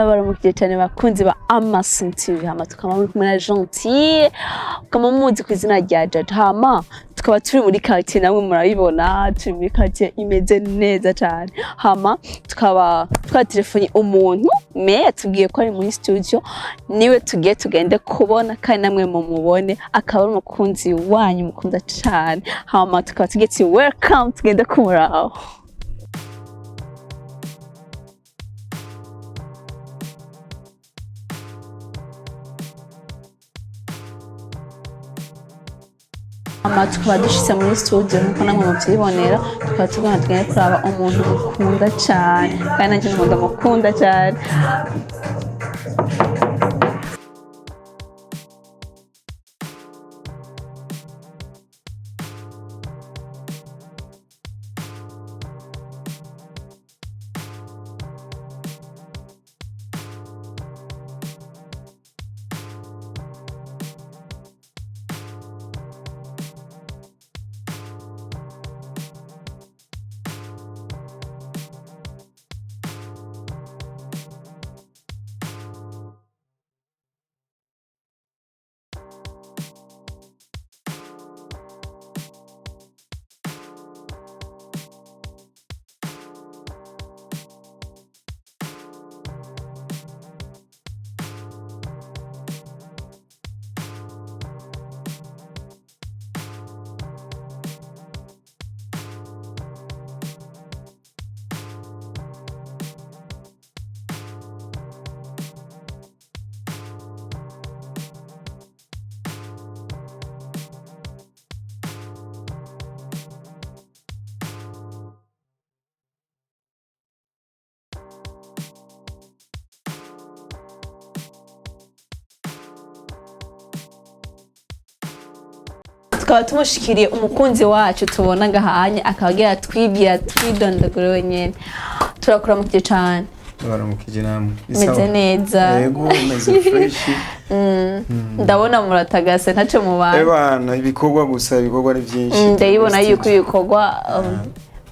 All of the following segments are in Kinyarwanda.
baramukije cyane bakunzi ba Amasinzo hama tukaba muri kumwe na Gentil kama muzi ku izina rya Jaja hama tukaba turi muri quartier namwe murabibona turi muri quartier imeze neza cyane hama tukaba twatelefone umuntu me yatubwiye ko ari muri studio niwe tugiye tugende kubona kandi namwe mumubone akaba ari umukunzi wanyu mukunda cyane hama tukaba tugiye welcome tugende kumuraho. Tukaba dushitse muri studio nkuko namwe muvyibonera tukaba tugana tugende kuraba umuntu mukunda cyane kandi nanje ndamukunda cyane. Tukaba tumushikiriye umukunzi wacu tubona gahanye akagira twibwira twidondagura nyene turakura mu kije cyane baramukije namwe meze neza yego meze fresh ndabona muratagase ntace mu bana bana ibikorwa gusa ibikorwa ari byinshi ndayibona yuko ibikorwa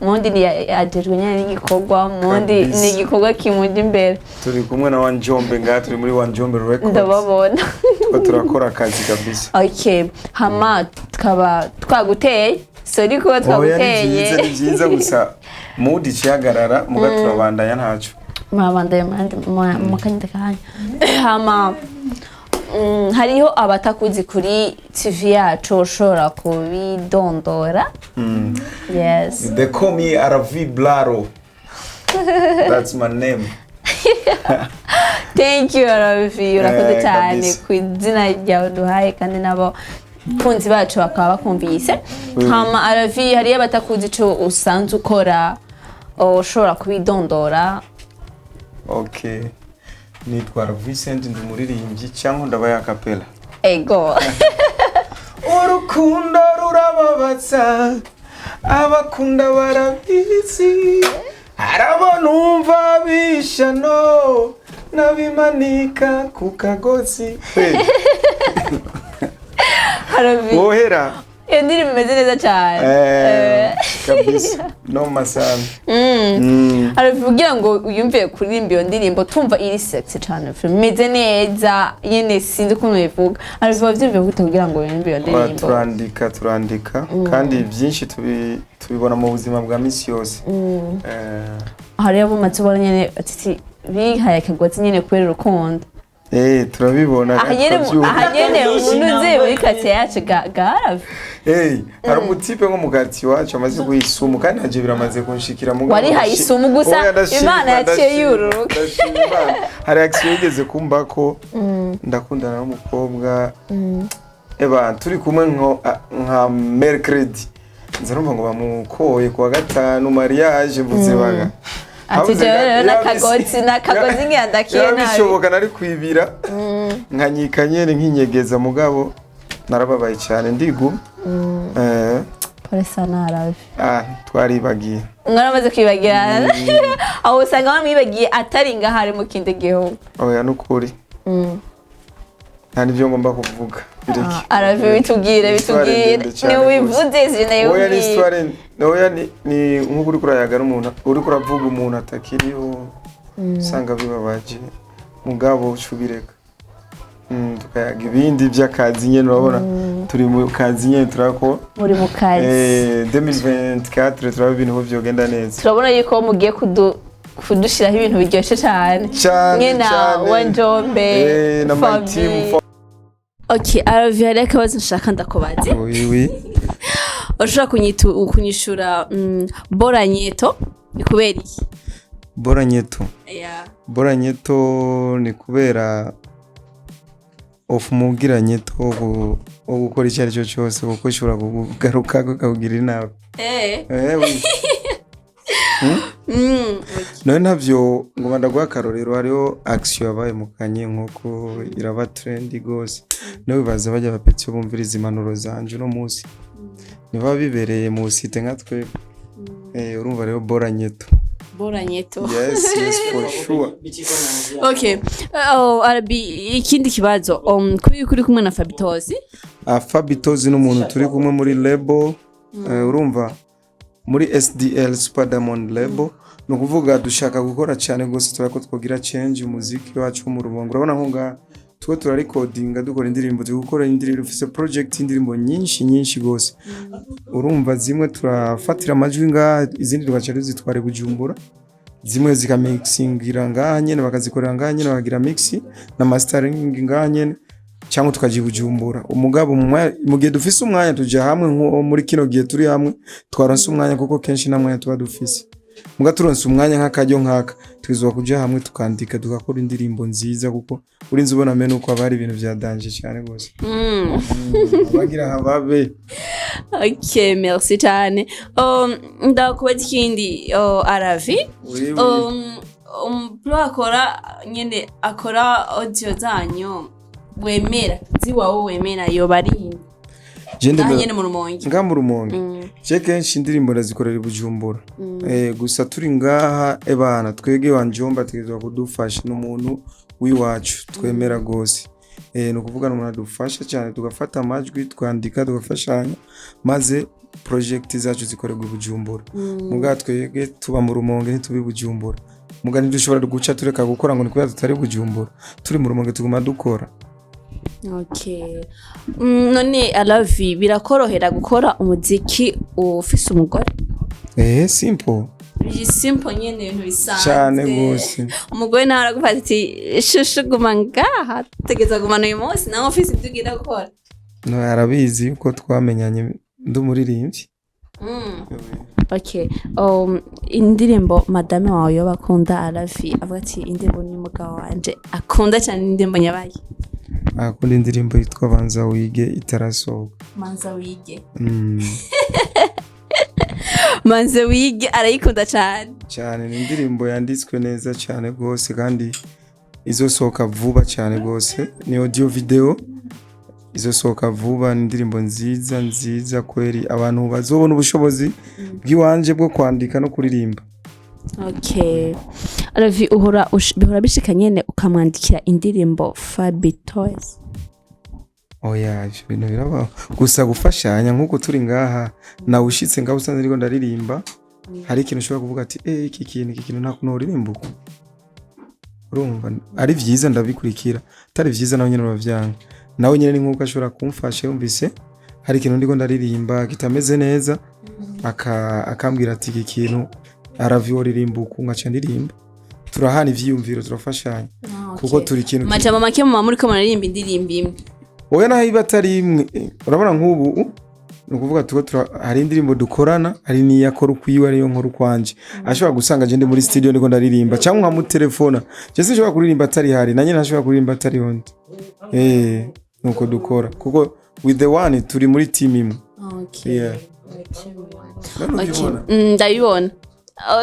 mundi ni ajejwe nyane n'igikorwa mundi ni igikorwa kimuje imbere turi kumwe na jombe ngaha turi muri jombe records ndababona turakora akazi kabisa. Okay hama tukaba twaguteye sorry ko twaguteye ni byiza gusa mudi cihagarara muga turabandanya ntaco mabandanya mu kanya kanya hama hariho abatakuzi kuri TV yacu ushobora kubidondora. Yes, they call me Arabikunda. That's my name. Thank you Arabi, urakoze cyane ku izina ryawe duhaye kandi nabo kunzi bacu bakaba bakumvise. Hama Arabi hariyo abatakuzi cyo usanzwe ukora ushobora kubidondora. Okay, nitwa Vincent ndi umuririmbyi cyangwa ndabaye akapela. Ego. Urukundo rurababaza abakunda barabizi arabona umva bishano nabimanika ku kagozi. Arabi. Wohera. Iyo ndirimbo imeze neza cyane. Kabisa no masana. Aravugira ngo uyumviye kuririmba iyo ndirimbo tumva iri sexy cyane imeze neza yene sinzi ukuntu bivuga aravuga byumviye gute kugira ngo uyumve iyo ndirimbo turandika kandi byinshi tubibona mu buzima bwa misi yose. Hariyo bumatse ubona nyene ati bihaye akagotsi nyene kubera urukundo. Turabibona ahanyene unuze muri quartier yacu garavi. Hari umutipe nko mu quartier wacu amaze kuyisumu kandi naje biramaze kunshikira mu wari hayisumu gusa Imana yaciye yururuka. Hari action igeze kumba ko ndakundana n'umukobwa turi kumwe nka mercredi nzarumva ngo bamukoye kuwa gatanu mariage mvuze baga ati jewe nakagozi ngiyandakiye nabi bishoboka nari kwibira nkanyikanye nkinyegeza mugabo narababaye cyane ndigu pole sana Arabi. Twaribagiye mwaramaze kwibagira aho usanga bamwibagiye atari ngahari mu kindi gihugu. Oya nukuri nta nivyo ngomba kuvuga bireke. Arabi bitubwire ni wivuze zina yo. Oya ni histoire oya ni nk'ukuri kurayaga n'umuntu uri kuravuga umuntu atakiriho usanga bibabaje mugabo cubireka tukayaga ibindi by'akazi nyene urabona turi mu kazi nyene turako muri mu kazi 2024 turaba ibintu vyogenda neza turabona yuko mugiye kudushiraho ibintu biryoshye cyane nyena wa jombe na my team. Okay, Aravi akabazo nshaka ndakubaze. Oui. Ushaka kunyishura bora nyeto ni kubera iki? Bora nyeto. Yeah. Bora nyeto ni kubera mugira nyeto gukora icyo cyo cyose kuko ushobora kugaruka kugira inama. Oui. None navyo ngo bandaguha akarorero hariho action yabaye mu kanye nk'uko iraba trend gose no bibaza bajya bapetse bumviriza impanuro zanje no munsi niba bibereye mu site nka twe urumva rero bora nyeto. Yes for sure. Okay, Arabi ikindi kibazo kuri kumwe na Fabby Tozzy. Fabby Tozzy n'umuntu turi kumwe muri label urumva muri SDL Super Diamond label no kuvuga dushaka gukora cyane gose turako twogira change umuziki wacu mu rubongo urabona nko nga twe tura recordinga dukora indirimbo dukora indirimbo ufise project indirimbo nyinshi gose urumva zimwe turafatira amajwi nga izindi tugaca zitware Bujumbura zimwe zika mixingira nga nyene bakazikorera nga nyene bakagira mix na mastering nga nyene cyangwa tukaji Bujumbura umugabo mu gihe dufise umwanya tuja hamwe nko muri kino gihe turi hamwe twaronse umwanya kuko kenshi namwe tuba dufise muga turonse umwanya nk'akajyo nkaka twizwa kuja hamwe tukandika tugakora indirimbo nziza kuko urinze ubona mene uko abari ibintu bya danger cyane gose bagira hababe. Okay, merci cyane. Ndakubaza ikindi Aravi akora nyene akora audio zanyu wemera ziwawo wemera yo bari nyene mu rumonge nga mu rumonge kenshi indirimbo ndazikorera Bujumbura gusa turi ngaha ebana twege wanjomba tegezwa kudufasha n'umuntu wiwacu twemera gose no kuvuga n'umuntu adufasha cyane tugafata amajwi twandika tugafashanya maze project zacu zikorerwa Bujumbura muga twege tuba mu rumonge ntitubi Bujumbura muga ntidushobora guca tureka gukora ngo nikubera tutari Bujumbura turi mu rumonge tuguma dukora. Okay. None Aravi birakorohera gukora umuziki ufise umugore? Simple. Simple nyene ibintu bisanzwe. Cyane gose. Umugore nawe aragufata ati shushu guma ngaha tegeza gumana uyu munsi nawe ufise ibyo gukora. No arabizi uko twamenyanye ndumuririmbyi. Okay. Indirimbo madame wawe yo bakunda Aravi avuga ati indirimbo ni mugabo wanje akunda cyane indirimbo nyabaye. Akunda indirimbo yitwa banza wige itarasohoka. Manza wige. Manza wige arayikunda cyane ni indirimbo yanditswe neza cyane gose kandi izosohoka vuba cyane gose ni audio video izosohoka vuba ni indirimbo nziza kweri abantu bazobona ubushobozi bw'iwanje bwo kwandika no kuririmba. Okay. Aravi bihora bishika nyene ukamwandikira indirimbo Fabby Tozzy. Oya ibintu biraba gusa gufashanya nkuko turi ngaha na ushitse ngaho usanze ariko ndaririmba hari ikintu ushobora kuvuga ati iki kintu nta kuno uririmba uko urumva ari vyiza ndabikurikira atari vyiza nawe nyene uravyanga nawe nyene ni nkuko ashobora kumfasha yumvise hari ikintu ndiko ndaririmba kitameze neza akambwira ati iki kintu Aravi woririmba uko ngaca ndirimba turahana ivyiyumviro turafashanya kuko turi kintu majama make mu muri ko muririmba indirimbo imwe oya naho iba atari imwe urabona nk'ubu nukuvuga hari indirimbo dukorana hari niyakora ukwiwe ariyo nkora kwanje ashobora gusanga je ndi muri studio ndiko ndaririmba cyangwa nka mu telefona je sinshobora kuririmba atari hari nanye ntashobora kuririmba atari hondi nuko dukora kuko with the one turi muri team imwe. Okay. Yeah. Ndabibona.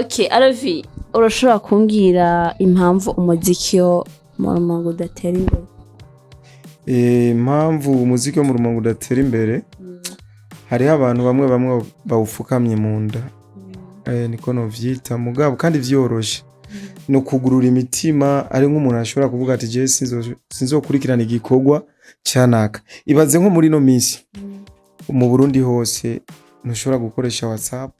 Okay, Aravi urashobora kumbwira impamvu umuziki yo mu rumonge udatera imbere? Impamvu umuziki wo mu rumonge udatera imbere hariho abantu bamwe bawufukamye mu nda niko no vyita mugabo kandi vyoroshe no kugurura imitima ari nk'umuntu ashobora kuvuga ati je sinzokurikirana igikorwa cyanaka ibaze nko muri no minsi mu Burundi hose ntushobora gukoresha WhatsApp